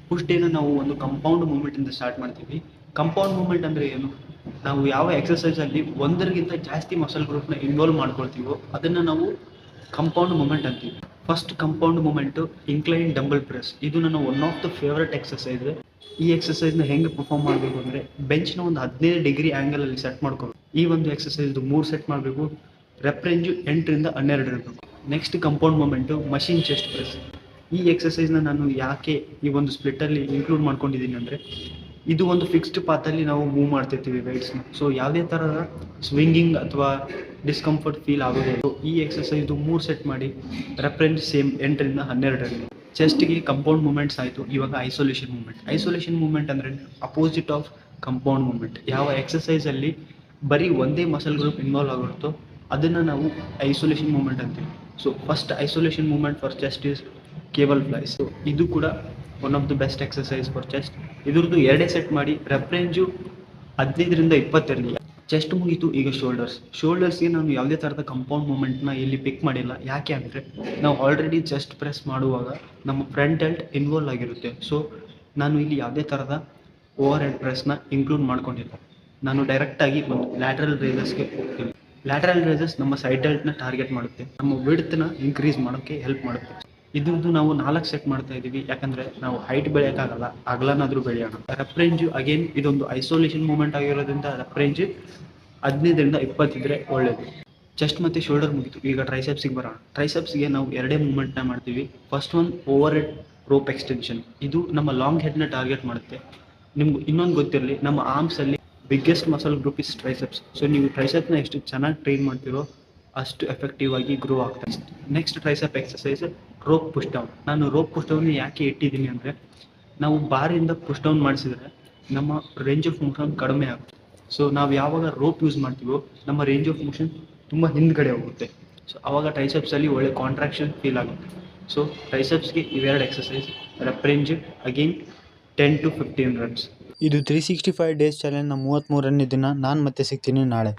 Push ಡೇನ ನಾವು ಒಂದು compound ಮೂವ್ಮೆಂಟಿಂದ start ಮಾಡ್ತೀವಿ. ಕಂಪೌಂಡ್ ಮೂವ್ಮೆಂಟ್ ಅಂದರೆ ಏನು? ನಾವು ಯಾವ ಎಕ್ಸಸೈಸಲ್ಲಿ ಒಂದರಿಗಿಂತ ಜಾಸ್ತಿ ಮಸಲ್ ಗ್ರೂಪ್ನ ಇನ್ವಾಲ್ವ್ ಮಾಡ್ಕೊಳ್ತೀವೋ ಅದನ್ನು ನಾವು ಕಂಪೌಂಡ್ ಮೂವ್ಮೆಂಟ್ ಅಂತೀವಿ. First compound movement incline dumbbell press. ಇದು ನನ್ನ one of the favourite exercise. ಈ ಎಕ್ಸಸೈಸ್ನ ಹೆಂಗೆ ಪರ್ಫಾರ್ಮ್ ಮಾಡಬೇಕು ಅಂದರೆ ಬೆಂಚ್ನ ಒಂದು 15 ಡಿಗ್ರಿ ಆ್ಯಂಗಲಲ್ಲಿ ಸೆಟ್ ಮಾಡ್ಕೋಬೇಕು. ಈ ಒಂದು ಎಕ್ಸಸೈಸ್ದು 3 ಸೆಟ್ ಮಾಡಬೇಕು. ರೆಪ್ ರೇಂಜು 8ರಿಂದ 12 ಇರಬೇಕು. Next compound moment machine chest press. ಈ ಎಕ್ಸಸೈಸ್ನ ನಾನು ಯಾಕೆ ಈ ಒಂದು ಸ್ಪ್ಲಿಟ್ಟಲ್ಲಿ ಇನ್ಕ್ಲೂಡ್ ಮಾಡ್ಕೊಂಡಿದ್ದೀನಿ ಅಂದರೆ ಇದು ಒಂದು ಫಿಕ್ಸ್ಡ್ ಪಾತಲ್ಲಿ ನಾವು ಮೂವ್ ಮಾಡ್ತಿರ್ತೀವಿ ವೆಯ್ಟ್ಸ್ನ. ಸೊ ಯಾವುದೇ ಥರದ ಸ್ವಿಂಗಿಂಗ್ ಅಥವಾ ಡಿಸ್ಕಂಫರ್ಟ್ ಫೀಲ್ ಆಗೋದು. ಈ ಎಕ್ಸಸೈಸ್ದು 3 ಸೆಟ್ ಮಾಡಿ ರೆಪ್ ರೇಂಜ್ ಸೇಮ್ 8ರಿಂದ 12 ಚೆಸ್ಟ್ಗೆ ಕಂಪೌಂಡ್ ಮೂಮೆಂಟ್ಸ್ ಆಯಿತು. ಇವಾಗ ಐಸೋಲೇಷನ್ ಮೂಮೆಂಟ್. ಐಸೋಲೇಷನ್ ಮೂಮೆಂಟ್ ಅಂದರೆ ಅಪೋಸಿಟ್ ಆಫ್ ಕಂಪೌಂಡ್ ಮೂಮೆಂಟ್. ಯಾವ ಎಕ್ಸಸೈಸಲ್ಲಿ ಬರೀ ಒಂದೇ ಮಸಲ್ ಗ್ರೂಪ್ ಇನ್ವಾಲ್ವ್ ಆಗಿರುತ್ತೋ ಅದನ್ನು ನಾವು ಐಸೋಲೇಷನ್ ಮೂಮೆಂಟ್ ಅಂತೀವಿ. So first isolation movement for chest is cable flies. So ಇದು ಕೂಡ one of the best exercise for chest. ಇದ್ರದ್ದು 2 ಸೆಟ್ ಮಾಡಿ ರೆಪ್ ರೇಂಜು 15ರಿಂದ 20 ಇರಲಿ. ಚೆಸ್ಟ್ ಮುಗೀತು. ಈಗ ಶೋಲ್ಡರ್ಸ್ಗೆ ನಾನು ಯಾವುದೇ ಥರದ ಕಂಪೌಂಡ್ ಮೂಮೆಂಟ್ನ ಇಲ್ಲಿ ಪಿಕ್ ಮಾಡಿಲ್ಲ. ಯಾಕೆ ಅಂದರೆ ನಾವು ಆಲ್ರೆಡಿ ಚೆಸ್ಟ್ ಪ್ರೆಸ್ ಮಾಡುವಾಗ ನಮ್ಮ ಫ್ರಂಟ್ ಡೆಲ್ಟ್ ಇನ್ವಾಲ್ವ್ ಆಗಿರುತ್ತೆ. ಸೊ ನಾನು ಇಲ್ಲಿ ಯಾವುದೇ ಥರದ ಓವರ್ ಹೆಡ್ ಪ್ರೆಸ್ನ ಇನ್ಕ್ಲೂಡ್ ಮಾಡ್ಕೊಂಡಿಲ್ಲ. ನಾನು ಡೈರೆಕ್ಟಾಗಿ ಒಂದು ಲ್ಯಾಟ್ರಲ್ ರೇಸಸ್ಗೆ ಹೋಗ್ತೀನಿ. ಲ್ಯಾಟ್ರಲ್ ರೇಸಸ್ ನಮ್ಮ ಸೈಡ್ ಡೆಲ್ಟ್ನ ಟಾರ್ಗೆಟ್ ಮಾಡುತ್ತೆ, ನಮ್ಮ ವಿಡ್ತ್ನ ಇನ್ಕ್ರೀಸ್ ಮಾಡೋಕ್ಕೆ ಹೆಲ್ಪ್ ಮಾಡುತ್ತೆ. ಇದ್ರದ್ದು ನಾವು 4 ಸೆಟ್ ಮಾಡ್ತಾ ಇದ್ದೀವಿ. ಯಾಕಂದರೆ ನಾವು ಹೈಟ್ ಬೆಳೆಯೋಕ್ಕಾಗಲ್ಲ, ಅಗಲನಾದರೂ ಬೆಳೆಯೋಣ. ರೆಪ್ ರೇಂಜು ಅಗೇನ್ ಇದೊಂದು ಐಸೋಲೇಷನ್ ಮೂಮೆಂಟ್ ಆಗಿರೋದ್ರಿಂದ ರೆಪ್ ರೇಂಜ್ 15ರಿಂದ 20 ಇದ್ದರೆ ಒಳ್ಳೆಯದು. ಚೆಸ್ಟ್ ಮತ್ತು ಶೋಲ್ಡರ್ ಮುಗಿತು. ಈಗ ಟ್ರೈಸೆಪ್ಸಿಗೆ ಬರೋಣ. ಟ್ರೈಸೆಪ್ಸ್ಗೆ ನಾವು 2 ಮೂಮೆಂಟ್ನ ಮಾಡ್ತೀವಿ. First one over head rope extension. ಇದು ನಮ್ಮ ಲಾಂಗ್ ಹೆಡ್ನ ಟಾರ್ಗೆಟ್ ಮಾಡುತ್ತೆ. ನಿಮ್ಗೆ ಇನ್ನೊಂದು ಗೊತ್ತಿರಲಿ, ನಮ್ಮ ಆರ್ಮ್ಸಲ್ಲಿ biggest muscle group is triceps. So ನೀವು ಟ್ರೈಸೆಪ್ಸ್ನ ಎಷ್ಟು ಚೆನ್ನಾಗಿ ಟ್ರೈನ್ ಮಾಡ್ತೀರೋ ಅಷ್ಟು ಎಫೆಕ್ಟಿವ್ ಆಗಿ ಗ್ರೋ ಆಗ್ತದೆ. Next tricep exercise rope push down. ನಾನು ರೋಪ್ ಪುಷ್ ಡೌನ್ ಯಾಕೆ ಇಟ್ಟಿದ್ದೀನಿ ಅಂದರೆ ನಾವು ಬಾರಿಂದ ಪುಷ್ ಡೌನ್ ಮಾಡಿಸಿದ್ರೆ ನಮ್ಮ ರೇಂಜ್ ಆಫ್ ಮೋಷನ್ ಕಡಿಮೆ ಆಗುತ್ತೆ. ಸೊ ನಾವು ಯಾವಾಗ ರೋಪ್ ಯೂಸ್ ಮಾಡ್ತೀವೋ ನಮ್ಮ ರೇಂಜ್ ಆಫ್ ಮೋಷನ್ ತುಂಬ ಹಿಂದ್ಗಡೆ ಹೋಗುತ್ತೆ. ಸೊ ಆವಾಗ ಟ್ರೈಸೆಪ್ಸಲ್ಲಿ ಒಳ್ಳೆ ಕಾಂಟ್ರಾಕ್ಷನ್ ಫೀಲ್ ಆಗುತ್ತೆ. ಸೊ ಟ್ರೈಸೆಪ್ಸ್ಗೆ ಇವೆರಡು exercise. Rep range again 10 to 15 reps. ಇದು 365 ಡೇಸ್ ಚಾಲೆಂಜ್ನ 33ನೇ ದಿನ. ನಾನು ಮತ್ತೆ ಸಿಗ್ತೀನಿ ನಾಳೆ.